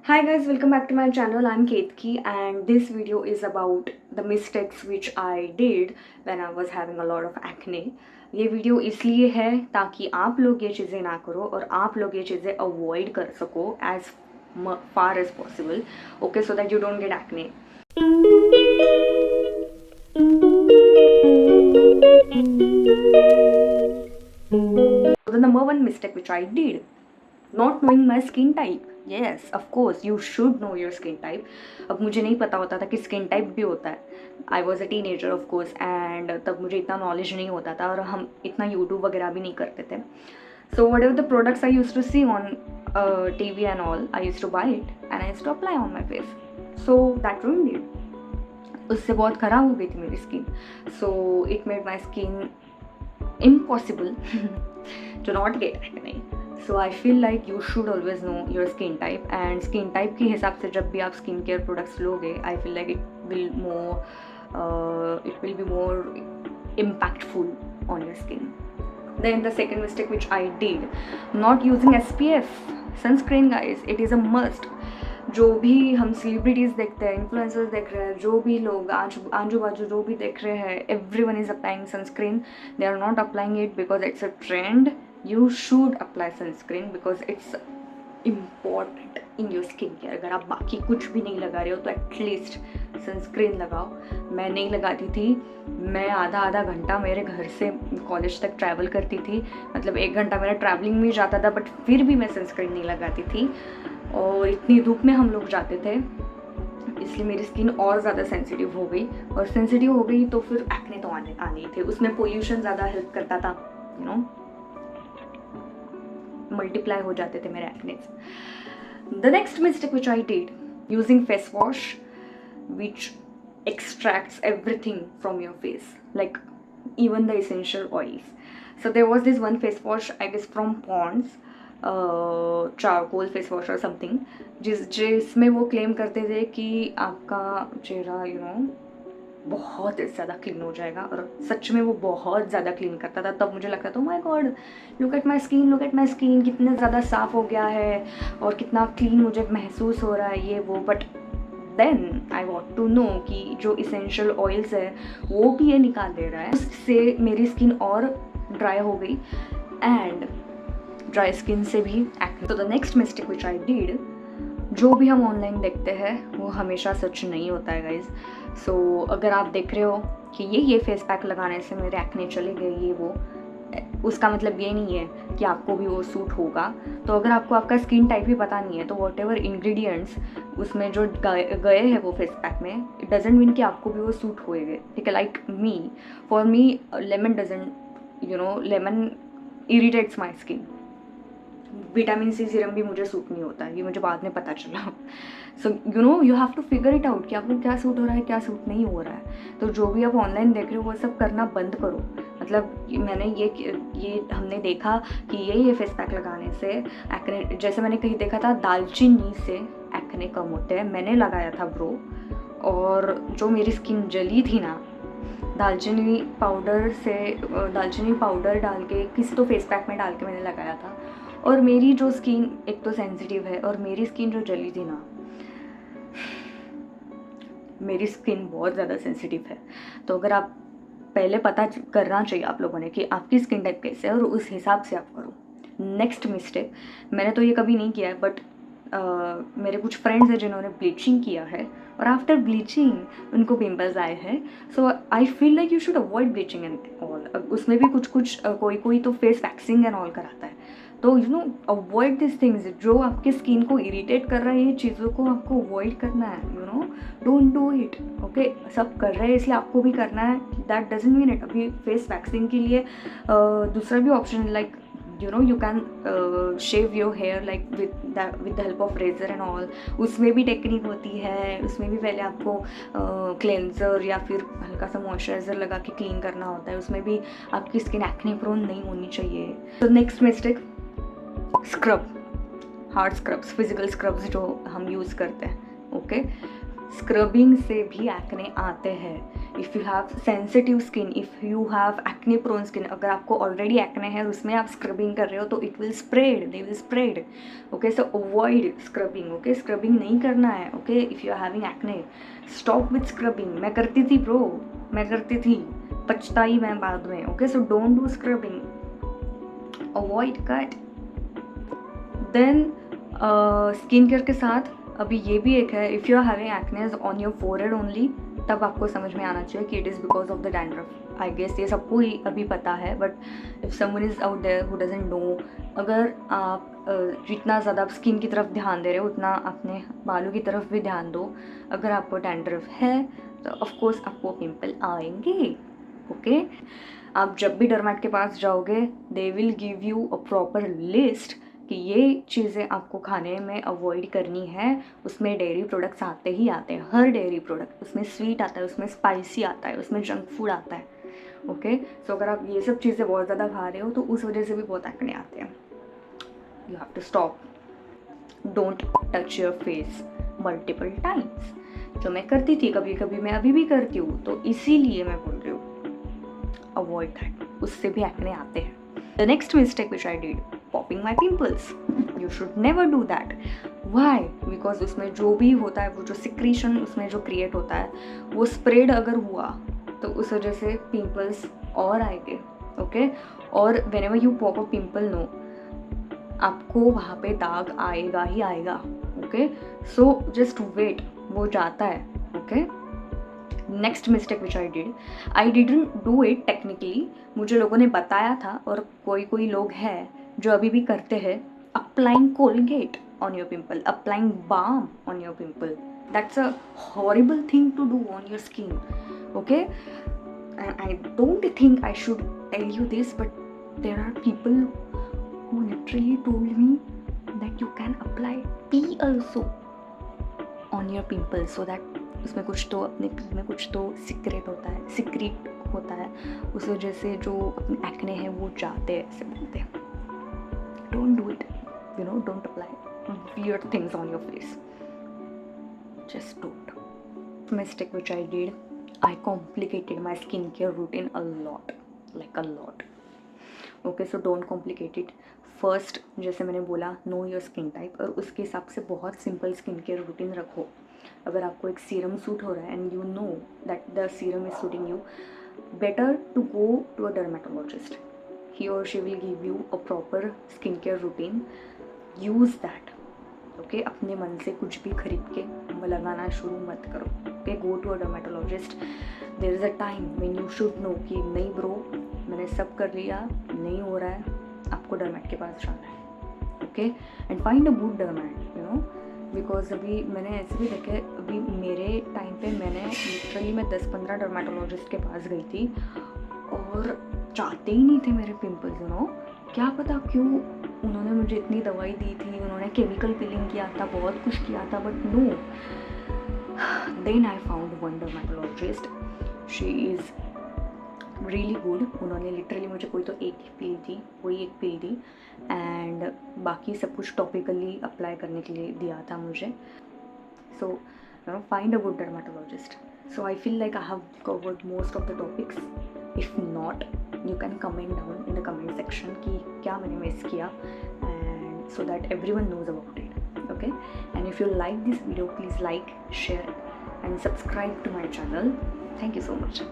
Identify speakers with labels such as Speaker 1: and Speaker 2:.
Speaker 1: Hi guys, welcome back to my channel. I'm Ketki and this video is about the mistakes which I did when I was having a lot of acne. ये video इसलिए है ताकि आप लोग ये चीज़ें ना करो और आप लोग ये चीज़ें अवॉइड कर सको as far as possible, okay, so that you don't get acne. So the number one mistake which I did, not knowing my skin type. Yes, of course, you should know your skin type. अब मुझे नहीं पता होता था कि skin type भी होता है. I was a teenager of course and तब मुझे इतना नॉलेज नहीं होता था और हम इतना यूट्यूब वगैरह भी नहीं करते थे. So whatever the products I used to see on TV and all, I used to buy it and I used to apply on my face. So that ruined it. उससे बहुत ख़राब हो गई थी मेरी skin. So it made my skin impossible to not get acne. So I feel like you should always know your skin type, and skin type के हिसाब से जब भी आप स्किन केयर प्रोडक्ट्स लोगे, I feel like it will be more impactful on your skin. Then the second mistake which I did, not using SPF sunscreen guys, it is a must. जो भी हम सेलिब्रिटीज़ देखते हैं, influencers देख रहे हैं, जो भी लोग आजू बाजू जो भी देख रहे हैं, everyone is applying sunscreen. They are not applying it because it's a trend. You should apply sunscreen because it's important in your skin care. अगर आप बाकी कुछ भी नहीं लगा रहे हो तो एटलीस्ट सनस्क्रीन लगाओ. मैं नहीं लगाती थी. मैं आधा घंटा मेरे घर से कॉलेज तक ट्रैवल करती थी, मतलब 1 घंटा मेरा ट्रैवलिंग में जाता था, बट फिर भी मैं सनस्क्रीन नहीं लगाती थी. और इतनी धूप में हम लोग जाते थे, इसलिए मेरी स्किन और ज़्यादा सेंसिटिव हो गई. और सेंसिटिव हो गई तो फिर एक्ने तो आने ही थे. उसमें पोल्यूशन ज़्यादा हेल्प करता था, यू नो, मल्टीप्लाई हो जाते थे मेरे एक्नेस. The next mistake which I did, using face wash which extracts everything from your face, like even the essential oils. So there was this one face wash, I guess from Pond's, charcoal face wash और something, जिसमें वो claim करते थे कि आपका चेहरा बहुत ज़्यादा क्लीन हो जाएगा. और सच में वो बहुत ज़्यादा क्लीन करता था. तब मुझे लगता था my God, look at my skin, कितना ज़्यादा साफ़ हो गया है और कितना क्लीन मुझे महसूस हो रहा है ये वो. But then I want to know कि जो इसेंशियल ऑयल्स है वो भी ये निकाल दे रहा है. उससे मेरी स्किन और ड्राई हो गई एंड ड्राई स्किन से भी एक्ने. तो the next mistake which I did, जो भी हम ऑनलाइन देखते हैं वो हमेशा सच नहीं होता है गाइज. सो अगर आप देख रहे हो कि ये फेस पैक लगाने से मेरे एक्ने चले गए ये वो, उसका मतलब ये नहीं है कि आपको भी वो सूट होगा. तो अगर आपको आपका स्किन टाइप भी पता नहीं है तो वॉट एवर इंग्रेडिएंट्स उसमें जो गए हैं वो फेस पैक में, इट डजेंट मीन कि आपको भी वो सूट होएगा. ठीक है, like me, for me lemon doesn't, lemon irritates my skin. Vitamin C serum भी मुझे सूट नहीं होता है, ये मुझे बाद में पता चला. So you have to figure it out कि आपको क्या सूट हो रहा है क्या सूट नहीं हो रहा है. तो जो भी आप ऑनलाइन देख रहे हो वो सब करना बंद करो. मतलब मैंने ये हमने देखा कि ये फेस पैक लगाने से एक्ने, जैसे मैंने कहीं देखा था दालचीनी से एक्ने कम होते हैं. मैंने लगाया था ब्रो, और जो मेरी स्किन जली थी ना, दालचीनी पाउडर डाल के किसी तो फेस पैक में डाल के मैंने लगाया था. और मेरी जो स्किन एक तो सेंसिटिव है और मेरी स्किन जो जली थी ना, मेरी स्किन बहुत ज़्यादा सेंसिटिव है. तो अगर आप पहले पता करना चाहिए आप लोगों ने कि आपकी स्किन टाइप कैसे है और उस हिसाब से आप करो. नेक्स्ट मिस्टेक, मैंने तो ये कभी नहीं किया है, बट मेरे कुछ फ्रेंड्स हैं जिन्होंने ब्लीचिंग किया है और आफ्टर ब्लीचिंग उनको पिंपल्स आए हैं. So I feel like you should avoid bleaching and all. उसमें भी कुछ कोई तो फेस वैक्सिंग एंड ऑल कराता है. तो अवॉइड दिस थिंग्स. जो आपके स्किन को इरिटेट कर रहा है ये चीज़ों को आपको अवॉइड करना है. Don't do it. ओके, सब कर रहे हैं इसलिए आपको भी करना है, दैट डजंट मीन इट. अभी फेस वैक्सिंग के लिए दूसरा भी option, like you can shave your hair like with the help of razor and all. उसमें भी टेक्निक होती है. उसमें भी पहले आपको क्लेंजर या फिर हल्का सा मॉइस्चराइजर लगा के क्लीन करना होता है. उसमें भी आपकी स्किन एक्ने प्रोन नहीं होनी चाहिए. तो next mistake, scrub, hard scrubs, physical scrubs जो हम यूज़ करते हैं. ओके, स्क्रबिंग से भी एक्ने आते हैं। If you have sensitive skin, if you have acne prone skin, अगर आपको ऑलरेडी एक्ने है उसमें आप स्क्रबिंग कर रहे हो तो it will spread, they will spread. Okay, so avoid scrubbing. Okay, scrubbing नहीं करना है। Okay, if you are having acne, stop with scrubbing. मैं करती थी ब्रो, मैं करती थी, पछताई मैं बाद में। Okay, so don't do scrubbing, avoid, cut. Then skin care के साथ अभी ये भी एक है, if you are having acnes on your forehead only, तब आपको समझ में आना चाहिए कि it is because of the dandruff. I guess ये सबको ही अभी पता है, but if someone is out there who doesn't know, अगर आप जितना ज़्यादा आप स्किन की तरफ ध्यान दे रहे हो उतना अपने बालों की तरफ भी ध्यान दो। अगर आपको डैंड्रफ है तो ऑफकोर्स आपको पिंपल आएंगे। ओके, आप जब भी डर्मेट के पास जाओगे, they will give you a proper list कि ये चीज़ें आपको खाने में अवॉइड करनी है। उसमें डेयरी प्रोडक्ट्स आते ही आते हैं, हर डेयरी प्रोडक्ट, उसमें स्वीट आता है, उसमें स्पाइसी आता है, उसमें जंक फूड आता है। ओके, सो अगर आप ये सब चीज़ें बहुत ज़्यादा खा रहे हो तो उस वजह से भी बहुत एक्ने आते हैं। You have to stop, don't touch your face multiple times, जो मैं करती थी कभी कभी, मैं अभी भी करती हूँ, तो इसीलिए मैं बोल रही हूँ अवॉइड दैट, उससे भी एक्ने आते हैं। The next mistake which I did, popping my pimples. You should never do that. Why? Because उसमें जो भी होता है, वो जो सिक्रीशन उसमें जो क्रिएट होता है, वो स्प्रेड अगर हुआ तो उस वजह से पिम्पल्स और आएंगे। ओके, और whenever you pop a pimple, no, आपको वहाँ पे दाग आएगा ही आएगा। ओके, सो जस्ट वेट, वो जाता है। Okay, next mistake which I didn't do it technically, मुझे लोगों ने बताया था, और कोई कोई लोग हैं जो अभी भी करते हैं, applying Colgate on your pimple, applying balm on your pimple. That's a horrible thing to do on your skin. Okay, and I don't think I should tell you this, but there are people who literally told me that you can apply tea also on your pimples, so that उसमें कुछ तो, अपने P में कुछ तो secret होता है, उस वजह से जो अपने एक्ने है वो जाते हैं, ऐसे बोलते हैं। Don't do it, you know, don't apply weird things on your face, just don't. Mistake which I did, I complicated my skincare routine a lot, like a lot. Okay, so don't complicate it. First, जैसे मैंने बोला, know your skin type, और उसके हिसाब से बहुत simple skin care routine रखो। अगर आपको एक सीरम सूट हो रहा है and you know that the serum is suiting you, better to go to a dermatologist. He और she will give you a proper skin care routine. Use that. Okay, अपने मन से कुछ भी खरीद के लगाना शुरू मत करो. Okay, go to a dermatologist. There is a time when you should know कि नहीं ब्रो, मैंने सब कर लिया, नहीं हो रहा है, आपको डर्मेट के पास जाना है. Okay, and find a good डर्मेट, you know, because अभी मैंने ऐसे भी देखे, अभी मेरे टाइम पे मैंने लिटरली मैं 10-15 डर्मेटोलॉजिस्ट के पास गई थी और चाहते ही नहीं थे मेरे पिंपल्स, यू नो. क्या पता क्यों उन्होंने मुझे इतनी दवाई दी थी, उन्होंने केमिकल पीलिंग किया था, बहुत कुछ किया था, but no. Then I found one dermatologist. She is really good. उन्होंने लिटरली मुझे कोई तो एक ही पिल दी, वही एक पिल दी, एंड बाकी सब कुछ टॉपिकली अप्लाई करने के लिए दिया था मुझे. So you know, find a good dermatologist. So I feel like I have covered most of the topics. If not, you can comment down in the comment section कि क्या मैंने मिस किया, and so that everyone knows about it. Okay, and if you like this video, please like, share and subscribe to my channel. Thank you so much.